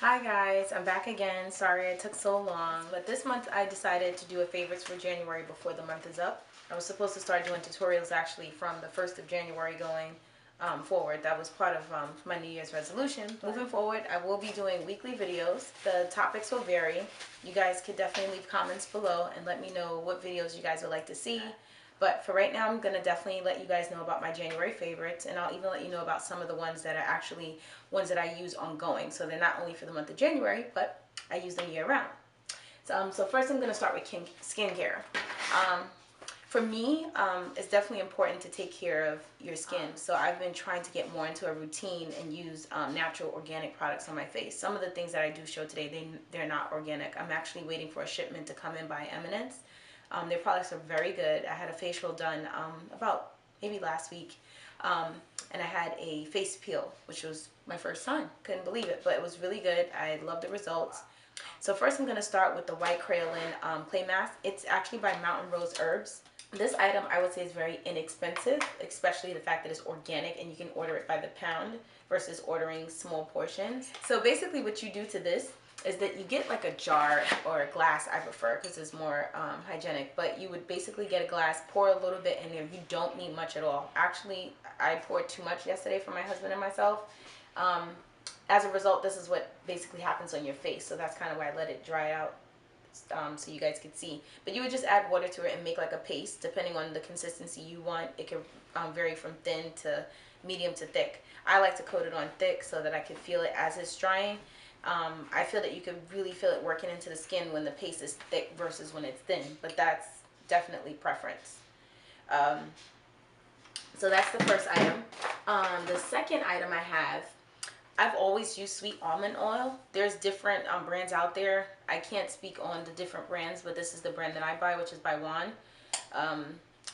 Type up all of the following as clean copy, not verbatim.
Hi guys, I'm back again. Sorry it took so long, but this month I decided to do a favorites for January before the month is up. I was supposed to start doing tutorials actually from the 1st of January going forward. That was part of my New Year's resolution. Moving forward, I will be doing weekly videos. The topics will vary. You guys could definitely leave comments below and let me know what videos you guys would like to see. But for right now, I'm going to definitely let you guys know about my January favorites, and I'll even let you know about some of the ones that are actually ones that I use ongoing. So they're not only for the month of January, but I use them year round. So first I'm going to start with skincare. For me, it's definitely important to take care of your skin. So I've been trying to get more into a routine and use natural organic products on my face. Some of the things that I do show today, they're not organic. I'm actually waiting for a shipment to come in by Eminence. Their products are very good. I had a facial done about maybe last week. And I had a face peel, which was my first time. Couldn't believe it, but it was really good. I love the results. So first I'm going to start with the white Kraolin clay mask. It's actually by Mountain Rose Herbs. This item I would say is very inexpensive, especially the fact that it's organic and you can order it by the pound versus ordering small portions. So basically what you do to this is that you get like a jar or a glass. I prefer because it's more hygienic, but you would basically get a glass, pour a little bit in there. You don't need much at all. Actually, I poured too much yesterday for my husband and myself. As a result, this is what basically happens on your face. So that's kind of why I let it dry out so you guys could see. But you would just add water to it and make like a paste depending on the consistency you want. It can vary from thin to medium to thick. I like to coat it on thick so that I can feel it as it's drying. I feel that you can really feel it working into the skin when the paste is thick versus when it's thin, but that's definitely preference. So that's the first item. The second item I have, I've always used sweet almond oil. There's different brands out there. I can't speak on the different brands, but this is the brand that I buy, which is by Juan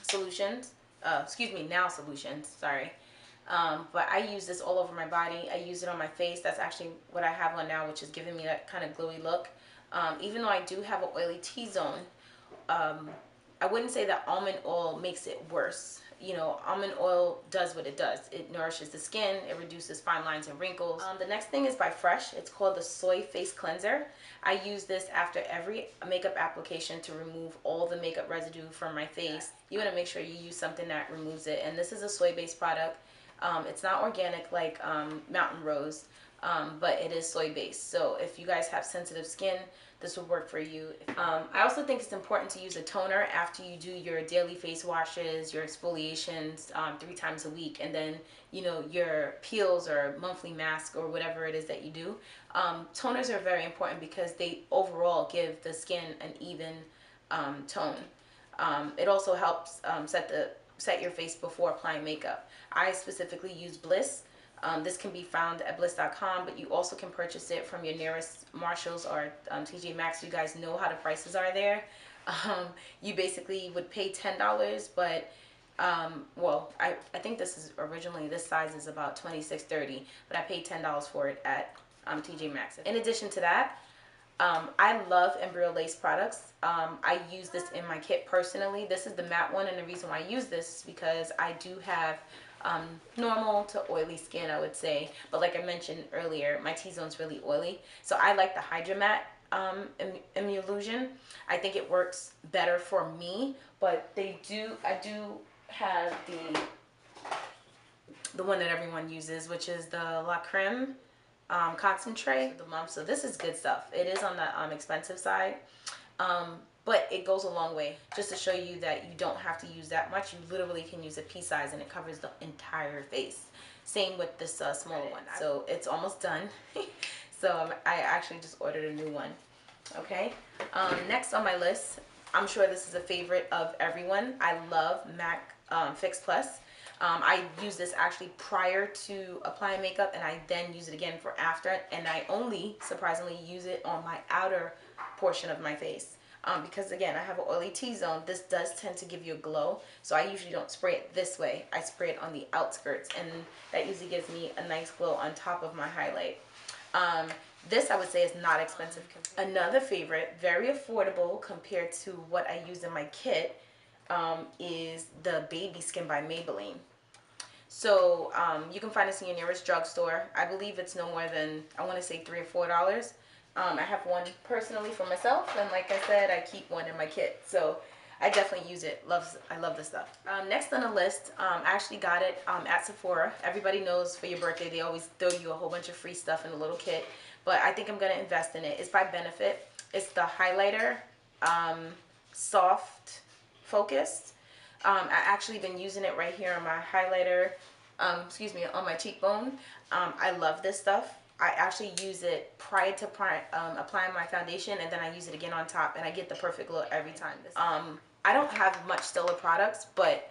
Solutions. Now Solutions, sorry. But I use this all over my body. I use it on my face. That's actually what I have on now, which is giving me that kind of glowy look. Even though I do have an oily T-zone, I wouldn't say that almond oil makes it worse. You know, almond oil does what it does. It nourishes the skin. It reduces fine lines and wrinkles. The next thing is by Fresh. It's called the Soy Face Cleanser. I use this after every makeup application to remove all the makeup residue from my face. You want to make sure you use something that removes it. And this is a soy-based product. It's not organic like Mountain Rose, but it is soy-based. So if you guys have sensitive skin, this will work for you. I also think it's important to use a toner after you do your daily face washes, your exfoliations 3 times a week, and then, you know, your peels or monthly mask or whatever it is that you do. Toners are very important because they overall give the skin an even tone. It also helps set your face before applying makeup. I specifically use Bliss. This can be found at bliss.com, but you also can purchase it from your nearest Marshalls or TJ Maxx. You guys know how the prices are there. You basically would pay $10, but well, I think this is originally, this size is about $26.30, but I paid $10 for it at TJ Maxx. In addition to that, I love Embroliysse products. I use this in my kit personally. This is the matte one, and the reason why I use this is because I do have normal to oily skin, I would say. But like I mentioned earlier, my T-zone's really oily. So I like the Hydra-Mat Emulsion. I think it works better for me, but I do have the one that everyone uses, which is the La Creme concentrate the month. So this is good stuff. It is on the expensive side, but it goes a long way. Just to show you that you don't have to use that much. You literally can use a pea size and it covers the entire face. Same with this smaller one. So it's almost done. So I actually just ordered a new one. Okay, next on my list, I'm sure this is a favorite of everyone. I love MAC Fix Plus. I use this actually prior to applying makeup, and I then use it again for after, and I only surprisingly use it on my outer portion of my face. Because again, I have an oily T-zone. This does tend to give you a glow, so I usually don't spray it this way. I spray it on the outskirts, and that usually gives me a nice glow on top of my highlight. This I would say is not expensive. Another favorite, very affordable compared to what I use in my kit, is the Baby Skin by Maybelline. So you can find this in your nearest drugstore. I believe it's no more than, I want to say $3 or $4. I have one personally for myself, and like I said, I keep one in my kit. So I definitely use it. I love this stuff. Next on the list, I actually got it at Sephora. Everybody knows for your birthday, they always throw you a whole bunch of free stuff in a little kit. But I think I'm going to invest in it. It's by Benefit. It's the highlighter, soft focused. I actually been using it right here on my highlighter, excuse me, on my cheekbone. I love this stuff. I actually use it prior to applying my foundation, and then I use it again on top, and I get the perfect look every time. I don't have much Stilla products, but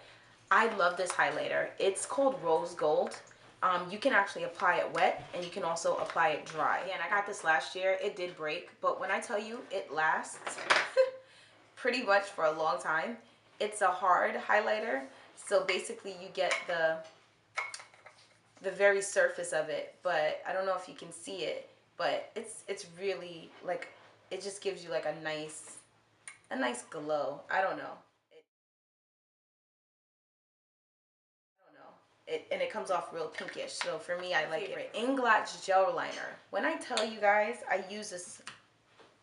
I love this highlighter. It's called Rose Gold. You can actually apply it wet, and you can also apply it dry. And I got this last year. It did break, but when I tell you it lasts pretty much for a long time. It's a hard highlighter, so basically you get the very surface of it, but I don't know if you can see it, but it's really like, it just gives you like a nice glow. I don't know. And it comes off real pinkish, so for me, I like it. Inglot gel liner. When I tell you guys, I use this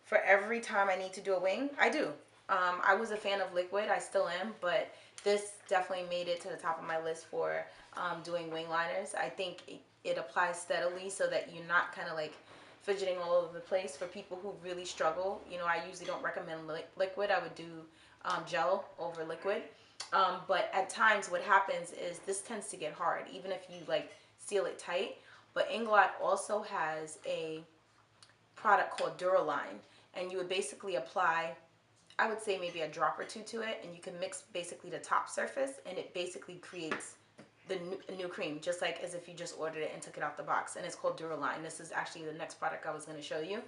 for every time I need to do a wing. I do. I was a fan of liquid. I still am, but this definitely made it to the top of my list for doing wing liners. I think it applies steadily so that you're not kind of like fidgeting all over the place. For people who really struggle, you know, I usually don't recommend liquid. I would do gel over liquid. But at times what happens is this tends to get hard, even if you like seal it tight. But Inglot also has a product called Duraline, and you would basically apply, I would say maybe a drop or two to it, and you can mix basically the top surface, and it basically creates the new cream, just like as if you just ordered it and took it out the box. And it's called Duraline. This is actually the next product I was going to show you.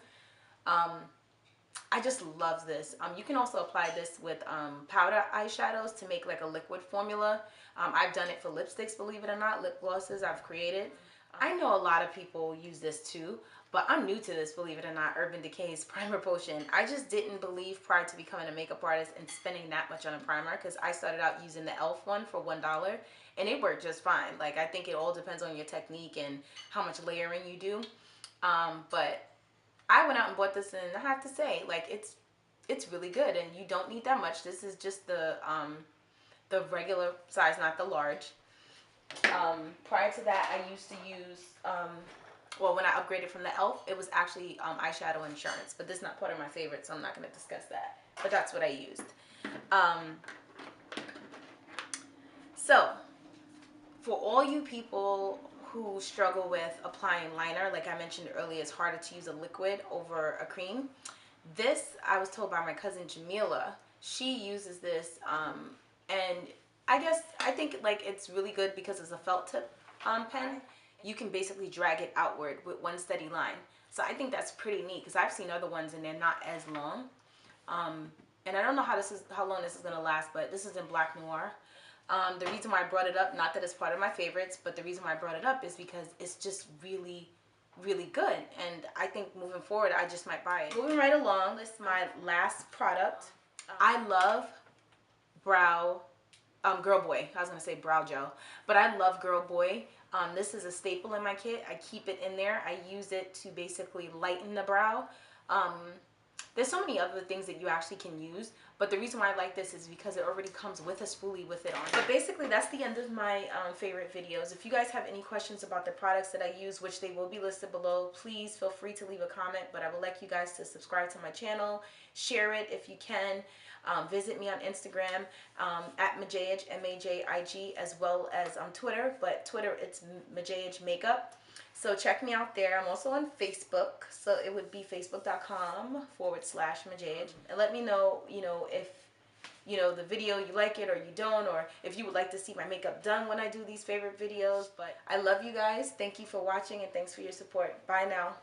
I just love this. You can also apply this with powder eyeshadows to make like a liquid formula. I've done it for lipsticks, believe it or not. Lip glosses I've created. I know a lot of people use this too, but I'm new to this, believe it or not. Urban Decay's primer potion. I just didn't believe prior to becoming a makeup artist and spending that much on a primer, because I started out using the e.l.f. one for $1, and it worked just fine. Like, I think it all depends on your technique and how much layering you do. But I went out and bought this, and I have to say, like, it's really good, and you don't need that much. This is just the regular size, not the large. Prior to that, I used to use, well, when I upgraded from the e.l.f., it was actually eyeshadow insurance, but this is not part of my favorite, so I'm not going to discuss that. But that's what I used. So, for all you people who struggle with applying liner, like I mentioned earlier, it's harder to use a liquid over a cream. This, I was told by my cousin Jamila, she uses this, and I think like it's really good because it's a felt tip pen. You can basically drag it outward with one steady line. So I think that's pretty neat, because I've seen other ones and they're not as long. And I don't know how long this is gonna last, but this is in Black Noir. The reason why I brought it up, not that it's part of my favorites, but the reason why I brought it up is because it's just really, really good. And I think moving forward, I just might buy it. Moving right along, this is my last product. I love Girl Boy. I was going to say brow gel, but I love Girl Boy. This is a staple in my kit. I keep it in there. I use it to basically lighten the brow. There's so many other things that you actually can use, but the reason why I like this is because it already comes with a spoolie with it on. But basically, that's the end of my favorite videos. If you guys have any questions about the products that I use, which they will be listed below, please feel free to leave a comment. But I would like you guys to subscribe to my channel, share it if you can. Visit me on Instagram at Majige, M-A-J-I-G, as well as on Twitter. But Twitter, it's Majige Makeup. So check me out there. I'm also on Facebook, so it would be facebook.com/Majige. And let me know, if, the video you like it or you don't, or if you would like to see my makeup done when I do these favorite videos. But I love you guys. Thank you for watching, and thanks for your support. Bye now.